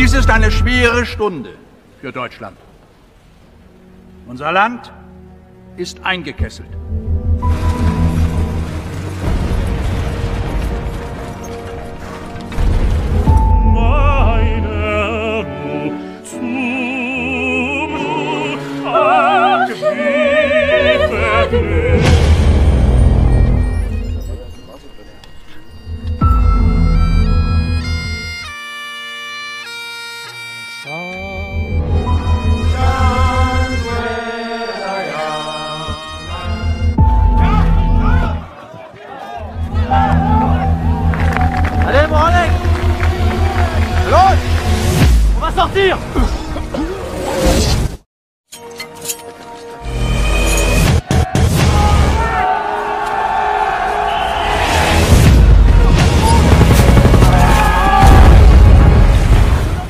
Dies ist eine schwere Stunde für Deutschland. Unser Land ist eingekesselt. Allez, Moralek! L'autre! On va sortir!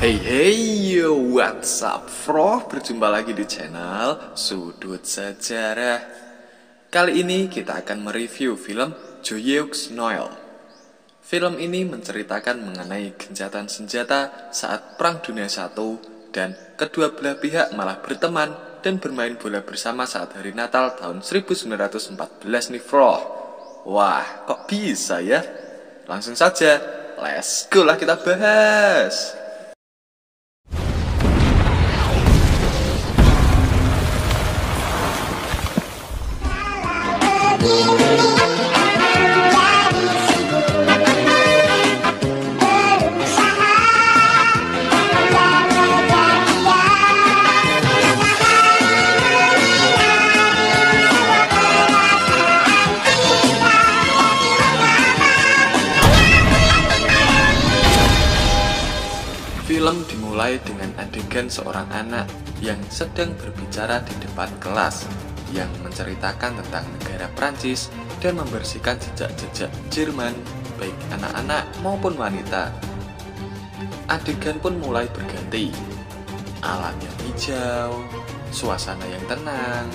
Hey, what's up, bro? Berjumpa lagi di channel Sudut Sejarah. Kali ini kita akan mereview film Joyeux Noël. Film ini menceritakan mengenai gencatan senjata saat Perang Dunia I dan kedua belah pihak malah berteman dan bermain bola bersama saat hari Natal tahun 1914 nih, bro. Wah, kok bisa ya? Langsung saja, let's go lah kita bahas. Film dimulai dengan adegan seorang anak yang sedang berbicara di depan kelas yang menceritakan tentang negara Prancis dan membersihkan jejak-jejak Jerman, baik anak-anak maupun wanita. Adegan pun mulai berganti. Alam yang hijau, suasana yang tenang,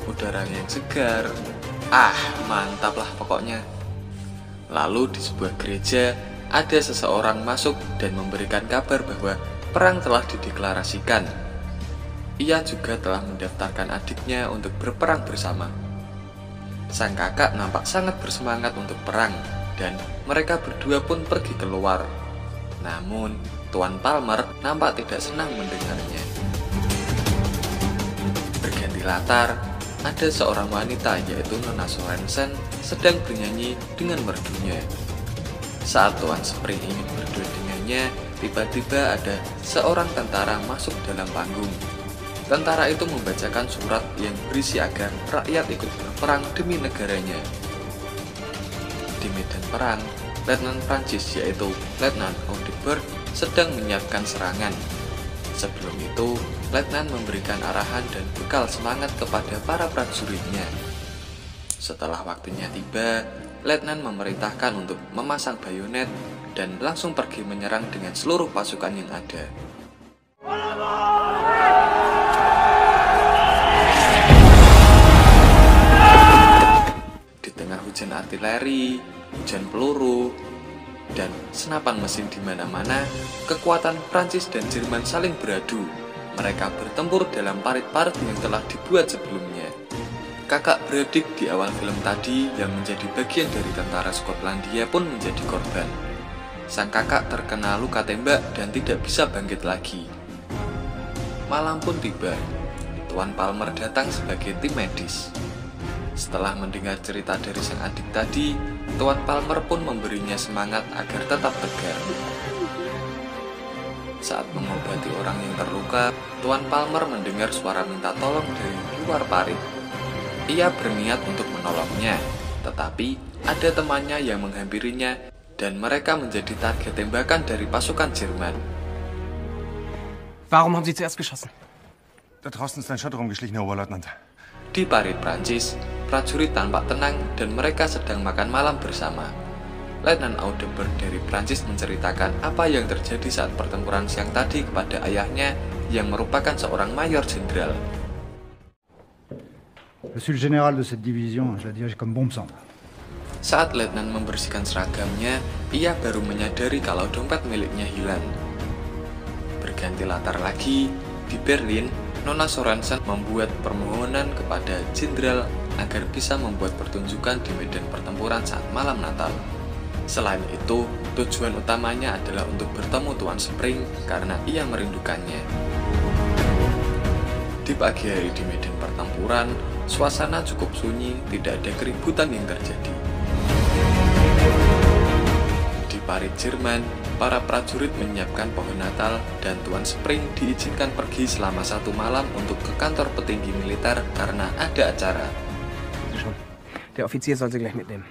udara yang segar. Mantap lah pokoknya. Lalu di sebuah gereja, ada seseorang masuk dan memberikan kabar bahwa perang telah dideklarasikan. Ia juga telah mendaftarkan adiknya untuk berperang bersama. Sang kakak nampak sangat bersemangat untuk perang, dan mereka berdua pun pergi keluar. Namun, Tuan Palmer nampak tidak senang mendengarnya. Berganti latar, ada seorang wanita yaitu Nona Sorensen sedang bernyanyi dengan merdunya. Saat Tuan Spring ingin berdua dengannya, tiba-tiba ada seorang tentara masuk dalam panggung. Tentara itu membacakan surat yang berisi agar rakyat ikut berperang demi negaranya. Di medan perang, Letnan Prancis yaitu Letnan Audebert sedang menyiapkan serangan. Sebelum itu, Letnan memberikan arahan dan bekal semangat kepada para prajuritnya. Setelah waktunya tiba, Letnan memerintahkan untuk memasang bayonet dan langsung pergi menyerang dengan seluruh pasukan yang ada. Di tengah hujan artileri, hujan peluru, dan senapan mesin di mana-mana, kekuatan Prancis dan Jerman saling beradu. Mereka bertempur dalam parit-parit yang telah dibuat sebelumnya. Kakak beradik di awal film tadi yang menjadi bagian dari tentara Skotlandia pun menjadi korban. Sang kakak terkena luka tembak dan tidak bisa bangkit lagi. Malam pun tiba. Tuan Palmer datang sebagai tim medis. Setelah mendengar cerita dari sang adik tadi, Tuan Palmer pun memberinya semangat agar tetap tegar. Saat mengobati orang yang terluka, Tuan Palmer mendengar suara minta tolong dari luar parit. Ia berniat untuk menolongnya, tetapi ada temannya yang menghampirinya dan mereka menjadi target tembakan dari pasukan Jerman. Warum haben Sie zuerst geschossen? Da draußen ist ein Schotter rumgeschlichen, Herr Oberleutnant. Di parit Prancis, prajurit tampak tenang dan mereka sedang makan malam bersama. Letnan Audebert dari Prancis menceritakan apa yang terjadi saat pertempuran siang tadi kepada ayahnya yang merupakan seorang mayor jenderal. Je suis le général de cette division, je la dirige comme bon me semble. Saat Letnan membersihkan seragamnya, ia baru menyadari kalau dompet miliknya hilang. Berganti latar lagi, di Berlin, Nona Sorensen membuat permohonan kepada jenderal agar bisa membuat pertunjukan di medan pertempuran saat malam Natal. Selain itu, tujuan utamanya adalah untuk bertemu Tuan Spring karena ia merindukannya. Di pagi hari di medan pertempuran, suasana cukup sunyi, tidak ada keributan yang terjadi. Di parit Jerman, para prajurit menyiapkan pohon Natal dan Tuan Spring diizinkan pergi selama 1 malam untuk ke kantor petinggi militer karena ada acara. Der Offizier soll sie gleich mitnehmen.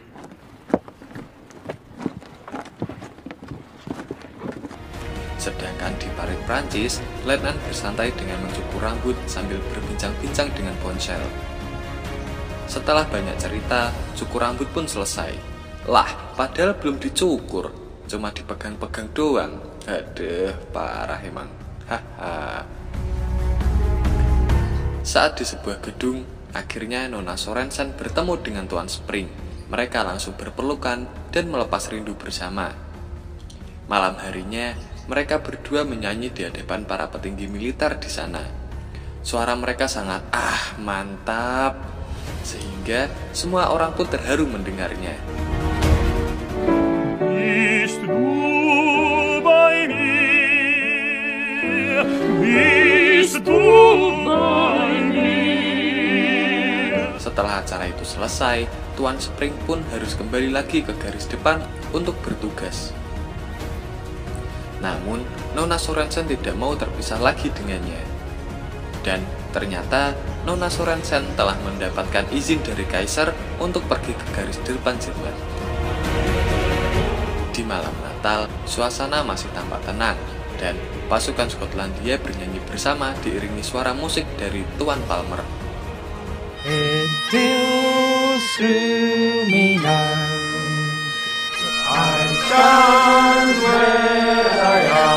Sedangkan di parit Prancis, Letnan bersantai dengan mencukur rambut sambil berbincang-bincang dengan ponsel. Setelah banyak cerita, cukur rambut pun selesai. Lah, padahal belum dicukur, cuma dipegang-pegang doang. Aduh, parah emang. Haha. Saat di sebuah gedung, akhirnya Nona Sorensen bertemu dengan Tuan Spring. Mereka langsung berpelukan dan melepas rindu bersama. Malam harinya, mereka berdua menyanyi di hadapan para petinggi militer di sana. Suara mereka sangat mantap, sehingga semua orang pun terharu mendengarnya. Bist du bei mir? Bist du bei mir? Setelah acara itu selesai, Tuan Spring pun harus kembali lagi ke garis depan untuk bertugas. Namun, Nona Sorensen tidak mau terpisah lagi dengannya. Dan ternyata Nona Sorensen telah mendapatkan izin dari Kaisar untuk pergi ke garis depan Jerman. Di malam Natal, suasana masih tampak tenang dan pasukan Skotlandia bernyanyi bersama diiringi suara musik dari Tuan Palmer. It feels through me now. I stand where I am.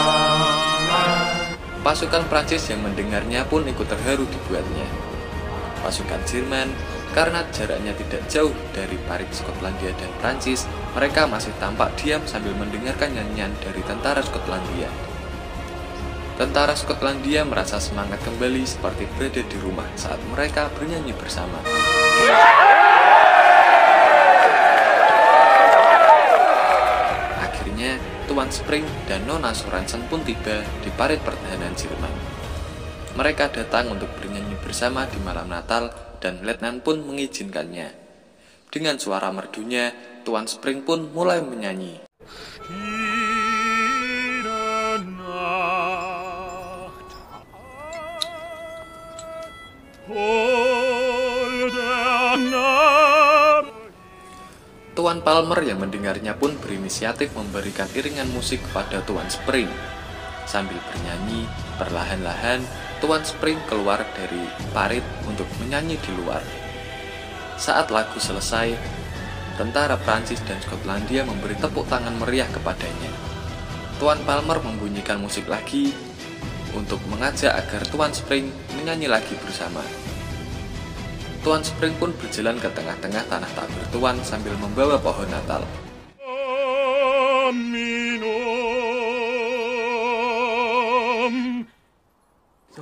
Pasukan Prancis yang mendengarnya pun ikut terharu dibuatnya. Pasukan Jerman, karena jaraknya tidak jauh dari parit Skotlandia dan Prancis, mereka masih tampak diam sambil mendengarkan nyanyian dari tentara Skotlandia. Tentara Skotlandia merasa semangat kembali seperti berada di rumah saat mereka bernyanyi bersama. Akhirnya, Tuan Spring dan Nona Sorensen pun tiba di parit pertahanan Jerman. Mereka datang untuk bernyanyi bersama di malam Natal dan Letnan pun mengizinkannya. Dengan suara merdunya, Tuan Spring pun mulai menyanyi. Tuan Palmer yang mendengarnya pun berinisiatif memberikan iringan musik kepada Tuan Spring. Sambil bernyanyi, perlahan-lahan Tuan Spring keluar dari parit untuk menyanyi di luar. Saat lagu selesai, tentara Prancis dan Skotlandia memberi tepuk tangan meriah kepadanya. Tuan Palmer membunyikan musik lagi untuk mengajak agar Tuan Spring menyanyi lagi bersama. Tuan Spring pun berjalan ke tengah-tengah tanah tak bertuan sambil membawa pohon Natal.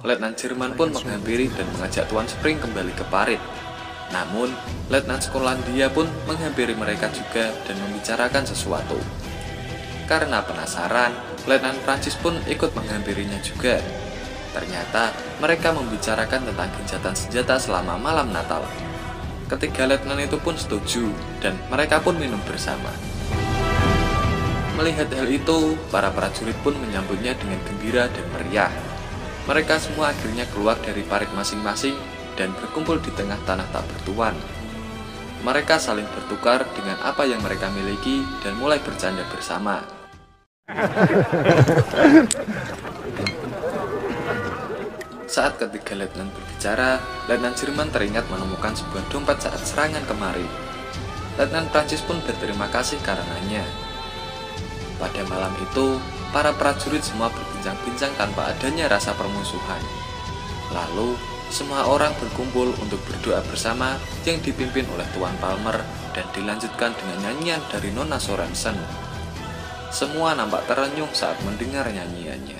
Letnan Jerman pun menghampiri dan mengajak Tuan Spring kembali ke parit. Namun, Letnan Skotlandia pun menghampiri mereka juga dan membicarakan sesuatu. Karena penasaran, Letnan Prancis pun ikut menghampirinya juga. Ternyata mereka membicarakan tentang gencatan senjata selama malam Natal. Ketiga letnan itu pun setuju dan mereka pun minum bersama. Melihat hal itu, para prajurit pun menyambutnya dengan gembira dan meriah. Mereka semua akhirnya keluar dari parit masing-masing dan berkumpul di tengah tanah tak bertuan. Mereka saling bertukar dengan apa yang mereka miliki dan mulai bercanda bersama. Saat ketiga letnan berbicara, Letnan Jerman teringat menemukan sebuah dompet saat serangan kemarin. Letnan Prancis pun berterima kasih karenanya. Pada malam itu, para prajurit semua berbincang-bincang tanpa adanya rasa permusuhan. Lalu, semua orang berkumpul untuk berdoa bersama yang dipimpin oleh Tuan Palmer dan dilanjutkan dengan nyanyian dari Nona Sorensen. Semua nampak terenyuh saat mendengar nyanyiannya.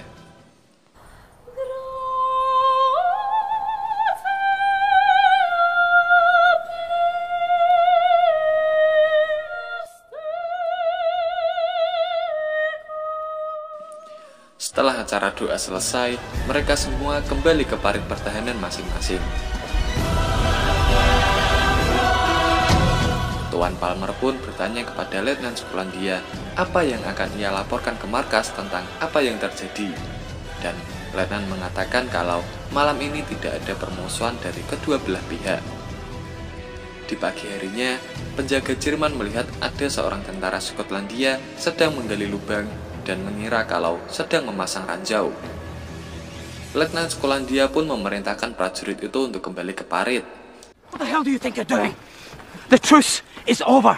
Setelah acara doa selesai, mereka semua kembali ke parit pertahanan masing-masing. Tuan Palmer pun bertanya kepada Letnan Skotlandia apa yang akan ia laporkan ke markas tentang apa yang terjadi. Dan Letnan mengatakan kalau malam ini tidak ada permusuhan dari kedua belah pihak. Di pagi harinya, penjaga Jerman melihat ada seorang tentara Skotlandia sedang menggali lubang dan mengira kalau sedang memasang ranjau. Letnan Skotlandia pun memerintahkan prajurit itu untuk kembali ke parit. What the hell do you think you're doing? The truce is over.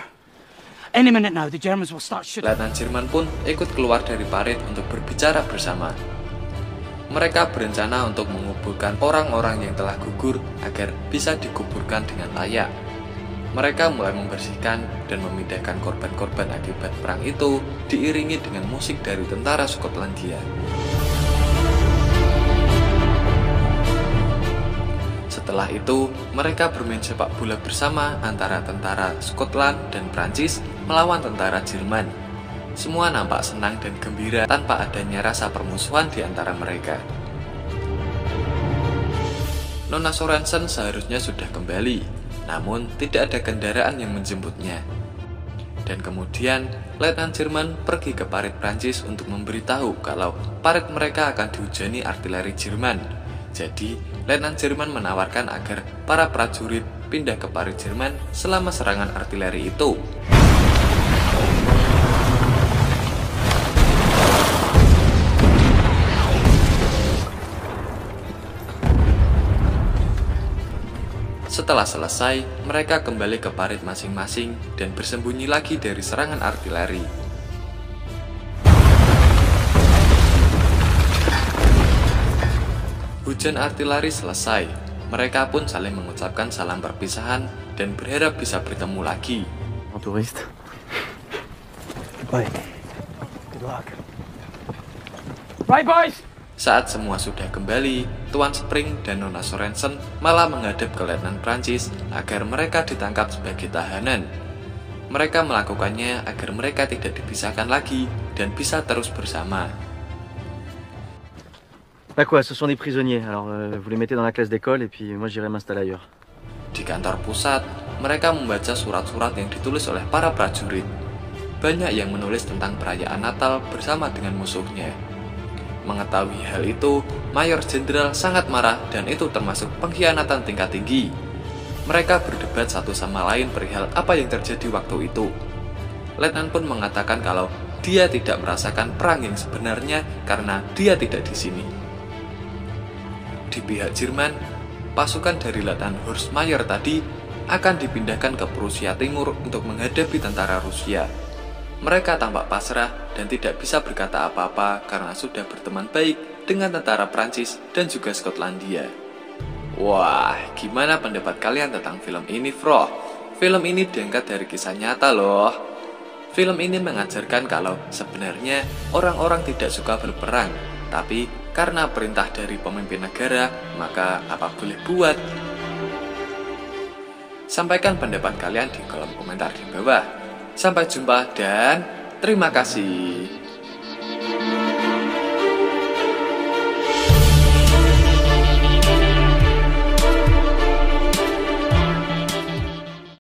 Any minute now, the Germans will start shooting. Letnan Jerman pun ikut keluar dari parit untuk berbicara bersama. Mereka berencana untuk menguburkan orang-orang yang telah gugur agar bisa dikuburkan dengan layak. Mereka mulai membersihkan dan memindahkan korban-korban akibat perang itu diiringi dengan musik dari tentara Skotlandia. Setelah itu, mereka bermain sepak bola bersama antara tentara Skotland dan Prancis melawan tentara Jerman. Semua nampak senang dan gembira tanpa adanya rasa permusuhan di antara mereka. Nona Sorensen seharusnya sudah kembali, namun tidak ada kendaraan yang menjemputnya. Dan kemudian, Letnan Jerman pergi ke parit Prancis untuk memberitahu kalau parit mereka akan dihujani artileri Jerman. Jadi, Letnan Jerman menawarkan agar para prajurit pindah ke parit Jerman selama serangan artileri itu. Setelah selesai, mereka kembali ke parit masing-masing dan bersembunyi lagi dari serangan artileri. Hujan artileri selesai, mereka pun saling mengucapkan salam perpisahan dan berharap bisa bertemu lagi. Touriste. Goodbye. Good luck. Right, boys? Saat semua sudah kembali, Tuan Spring dan Nona Sorensen malah menghadap ke Letnan Prancis agar mereka ditangkap sebagai tahanan. Mereka melakukannya agar mereka tidak dipisahkan lagi dan bisa terus bersama. Bah quoi, ce sont des prisonniers, alors vous les mettez dans la classe d'école et puis moi j'irai m'installer ailleurs. Di kantor pusat, mereka membaca surat-surat yang ditulis oleh para prajurit. Banyak yang menulis tentang perayaan Natal bersama dengan musuhnya. Mengetahui hal itu, Mayor Jenderal sangat marah dan itu termasuk pengkhianatan tingkat tinggi. Mereka berdebat satu sama lain perihal apa yang terjadi waktu itu. Letnan pun mengatakan kalau dia tidak merasakan perang yang sebenarnya karena dia tidak di sini. Di pihak Jerman, pasukan dari Letnan Horst Mayer tadi akan dipindahkan ke Prusia Timur untuk menghadapi tentara Rusia. Mereka tampak pasrah dan tidak bisa berkata apa-apa karena sudah berteman baik dengan tentara Prancis dan juga Skotlandia. Wah, gimana pendapat kalian tentang film ini, Bro? Film ini diangkat dari kisah nyata loh. Film ini mengajarkan kalau sebenarnya orang-orang tidak suka berperang, tapi karena perintah dari pemimpin negara, maka apa boleh buat. Sampaikan pendapat kalian di kolom komentar di bawah. Sampai jumpa dan terima kasih.